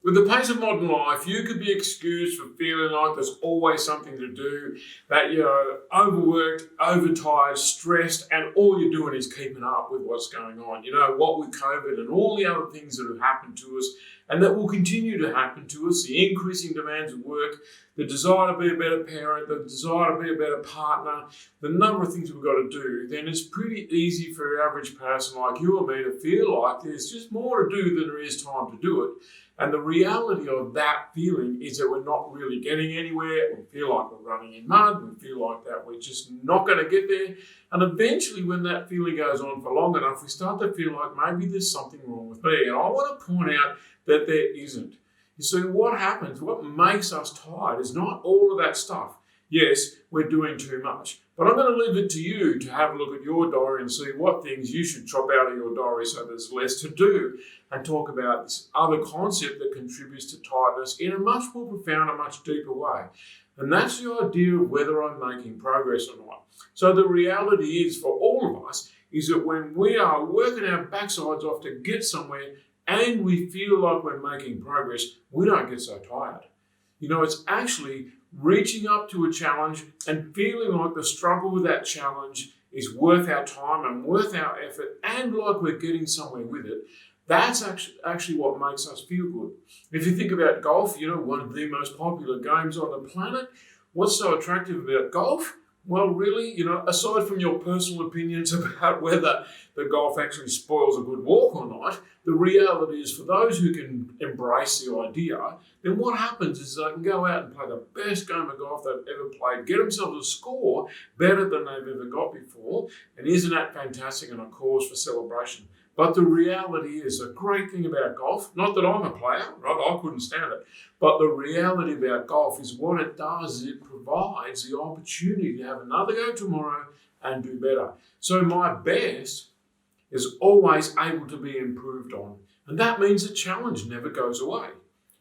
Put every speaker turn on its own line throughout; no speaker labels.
With the pace of modern life, you could be excused for feeling like there's always something to do, that you're overworked, overtired, stressed, and all you're doing is keeping up with what's going on. What with COVID and all the other things that have happened to us and that will continue to happen to us, the increasing demands of work, the desire to be a better parent, the desire to be a better partner, the number of things we've got to do, then it's pretty easy for your average person like you or me to feel like there's just more to do than there is time to do it. And the reality of that feeling is that we're not really getting anywhere. We feel like we're running in mud. We feel like that we're just not going to get there. And eventually, when that feeling goes on for long enough, we start to feel like maybe there's something wrong with me. And I want to point out that there isn't. You see, what happens, what makes us tired is not all of that stuff. Yes, we're doing too much. But I'm going to leave it to you to have a look at your diary and see what things you should chop out of your diary so there's less to do, and talk about this other concept that contributes to tiredness in a much more profound and much deeper way. And that's the idea of whether I'm making progress or not. So the reality is, for all of us, is that when we are working our backsides off to get somewhere and we feel like we're making progress, we don't get so tired. It's actually reaching up to a challenge and feeling like the struggle with that challenge is worth our time and worth our effort and like we're getting somewhere with it. That's actually what makes us feel good. If you think about golf, one of the most popular games on the planet, what's so attractive about golf? Well, really, aside from your personal opinions about whether the golf actually spoils a good walk or not, the reality is for those who can embrace the idea, then what happens is they can go out and play the best game of golf they've ever played, get themselves a score better than they've ever got before, and isn't that fantastic and a cause for celebration? But the reality is, a great thing about golf, not that I'm a player, right? I couldn't stand it. But the reality about golf is what it does is it provides the opportunity to have another go tomorrow and do better. So my best is always able to be improved on. And that means the challenge never goes away.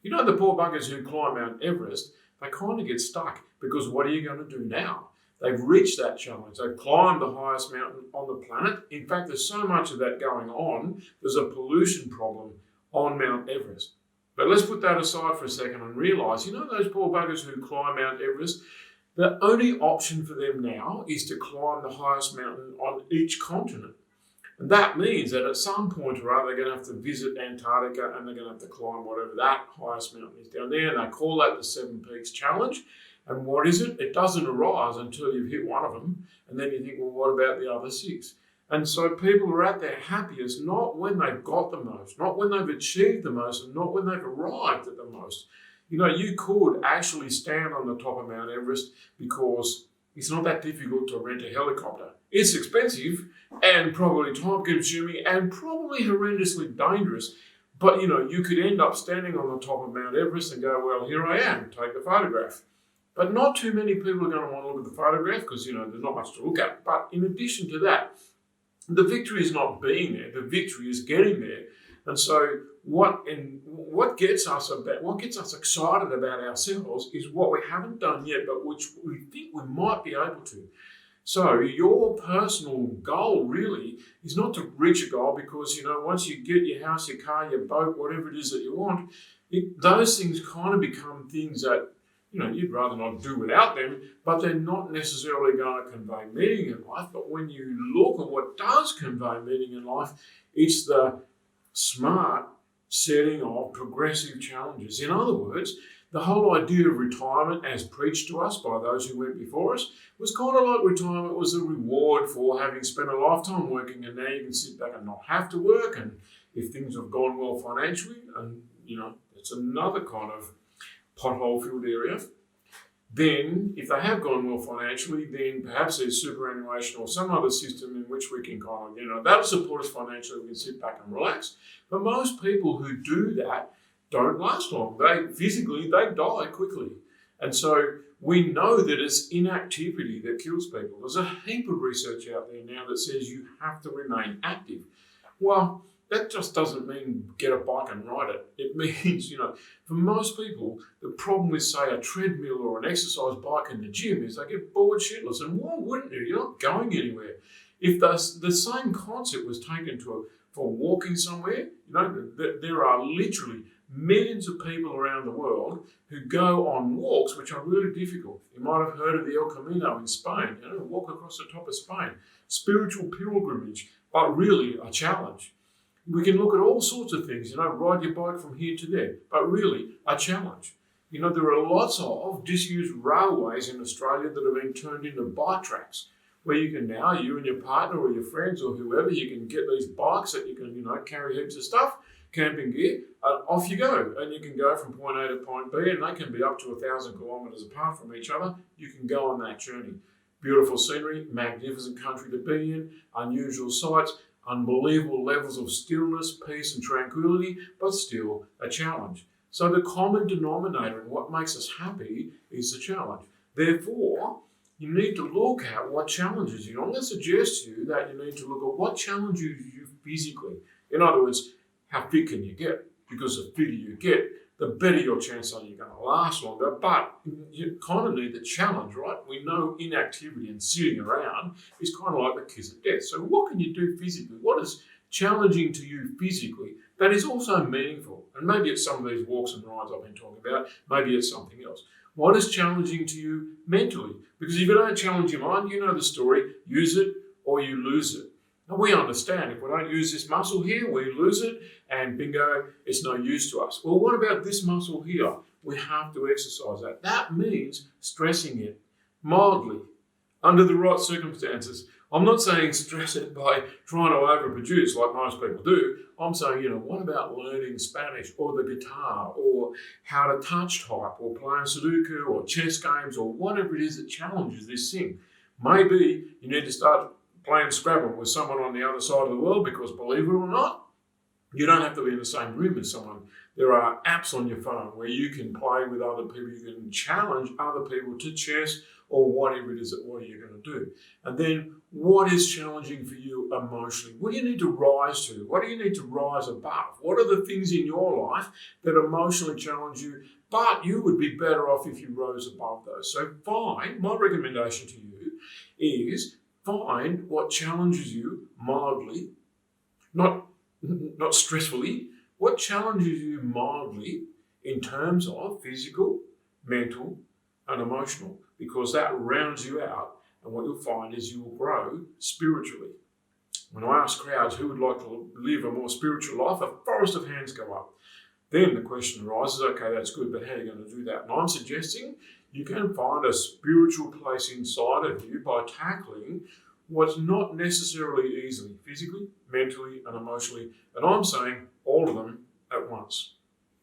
The poor buggers who climb Mount Everest, they kind of get stuck because what are you going to do now? They've reached that challenge. They've climbed the highest mountain on the planet. In fact, there's so much of that going on. There's a pollution problem on Mount Everest. But let's put that aside for a second and realise, those poor buggers who climb Mount Everest, the only option for them now is to climb the highest mountain on each continent. And that means that at some point or other, they're going to have to visit Antarctica and they're going to have to climb whatever that highest mountain is down there. And they call that the Seven Peaks Challenge. And what is it? It doesn't arise until you've hit one of them. And then you think, well, what about the other six? And so people are at their happiest not when they've got the most, not when they've achieved the most, and not when they've arrived at the most. You could actually stand on the top of Mount Everest because it's not that difficult to rent a helicopter. It's expensive and probably time-consuming and probably horrendously dangerous. But, you could end up standing on the top of Mount Everest and go, well, here I am, take the photograph. But not too many people are going to want to look at the photograph because, there's not much to look at. But in addition to that, the victory is not being there. The victory is getting there. And so what gets us excited about ourselves is what we haven't done yet, but which we think we might be able to. So your personal goal really is not to reach a goal because, once you get your house, your car, your boat, whatever it is that you want, those things kind of become things that you'd rather not do without them, but they're not necessarily going to convey meaning in life. But when you look at what does convey meaning in life, it's the smart setting of progressive challenges. In other words, the whole idea of retirement, as preached to us by those who went before us, was kind of like retirement was a reward for having spent a lifetime working, and now you can sit back and not have to work. And if things have gone well financially, and it's another kind of pothole-filled area. Then, if they have gone well financially, then perhaps there's superannuation or some other system in which we can that'll support us financially. We can sit back and relax. But most people who do that don't last long. They die quickly. And so we know that it's inactivity that kills people. There's a heap of research out there now that says you have to remain active. Well, that just doesn't mean get a bike and ride it. It means, for most people, the problem with, say, a treadmill or an exercise bike in the gym is they get bored shitless. And why wouldn't you? You're not going anywhere. If the same concept was taken for walking somewhere, there are literally millions of people around the world who go on walks which are really difficult. You might have heard of the El Camino in Spain, walk across the top of Spain. Spiritual pilgrimage, but really a challenge. We can look at all sorts of things, ride your bike from here to there, but really a challenge. There are lots of disused railways in Australia that have been turned into bike tracks, where you can now, you and your partner or your friends or whoever, you can get these bikes that you can, carry heaps of stuff, camping gear, and off you go. And you can go from point A to point B, and they can be up to 1,000 kilometres apart from each other. You can go on that journey. Beautiful scenery, magnificent country to be in, unusual sights, unbelievable levels of stillness, peace and tranquility, but still a challenge. So the common denominator in what makes us happy is the challenge. Therefore, you need to look at what challenges you. I'm going to suggest to you that you need to look at what challenges you physically. In other words, how fit can you get? Because the fitter you get, the better your chance are you're going to last longer. But you kind of need the challenge, right? We know inactivity and sitting around is kind of like the kiss of death. So what can you do physically? What is challenging to you physically that is also meaningful? And maybe it's some of these walks and rides I've been talking about. Maybe it's something else. What is challenging to you mentally? Because if you don't challenge your mind, you know the story, use it or you lose it. Now we understand if we don't use this muscle here, we lose it and bingo, it's no use to us. Well, what about this muscle here? We have to exercise that. That means stressing it mildly under the right circumstances. I'm not saying stress it by trying to overproduce like most people do. I'm saying, what about learning Spanish or the guitar or how to touch type or playing Sudoku or chess games or whatever it is that challenges this thing. Maybe you need to start playing Scrabble with someone on the other side of the world because, believe it or not, you don't have to be in the same room as someone. There are apps on your phone where you can play with other people. You can challenge other people to chess or whatever it is that what you're going to do. And then what is challenging for you emotionally? What do you need to rise to? What do you need to rise above? What are the things in your life that emotionally challenge you, but you would be better off if you rose above those? So my recommendation to you is find what challenges you mildly, not stressfully, what challenges you mildly in terms of physical, mental, and emotional, because that rounds you out, and what you'll find is you will grow spiritually. When I ask crowds who would like to live a more spiritual life, a forest of hands go up. Then the question arises, okay, that's good, but how are you going to do that? And I'm suggesting you can find a spiritual place inside of you by tackling what's not necessarily easily, physically, mentally, and emotionally. And I'm saying all of them at once.